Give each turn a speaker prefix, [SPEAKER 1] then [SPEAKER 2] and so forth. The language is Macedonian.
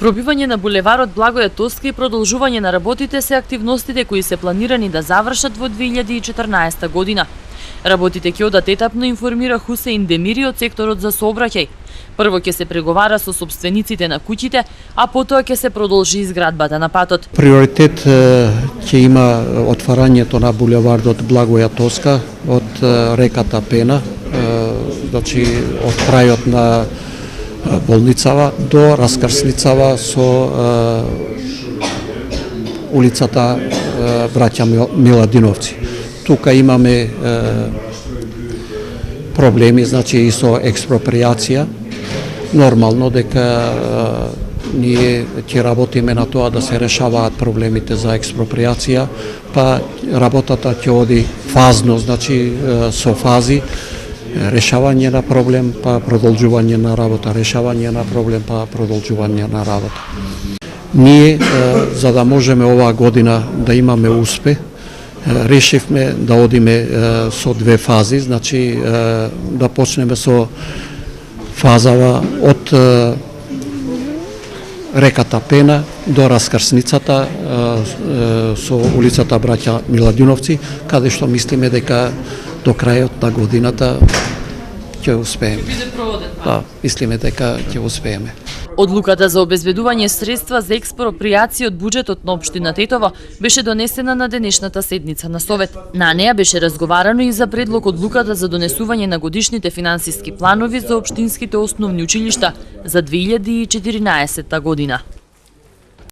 [SPEAKER 1] Пробивање на булеварот Благоје Тоска и продолжување на работите се активностите кои се планирани да завршат во 2014 година. Работите ќе одат етапно, информира Хусеин Демири од секторот за сообраќај. Прво ќе се преговара со собствениците на куќите, а потоа ќе се продолжи изградбата на патот.
[SPEAKER 2] Приоритет ќе има отварањето на булевардот Благоја Тоска од реката Пена, значи од крајот на болницава до раскрсницава со улицата Браќа Миладиновци. Тука имаме проблеми, значи и со експроприација. Нормално дека ние ќе работиме на тоа да се решаваат проблемите за експроприација, па работата ќе оди фазно, значи со фази, решавање на проблем, па продолжување на работа, решавање на проблем, па продолжување на работа. Ние, за да можеме оваа година да имаме успех, решивме да одиме со две фази, значи да почнеме со фазава од реката Пена до раскрсницата со улицата Браќа Миладиновци, каде што мислиме дека до крајот на годината ќе успееме. Да, мислиме дека ќе успееме.
[SPEAKER 1] Одлуката за обезбедување средства за експроприација од буџетот на општина Тетово беше донесена на денешната седница на Совет. На неа беше разговарано и за предлог одлуката за донесување на годишните финансиски планови за општинските основни училишта за 2014 година.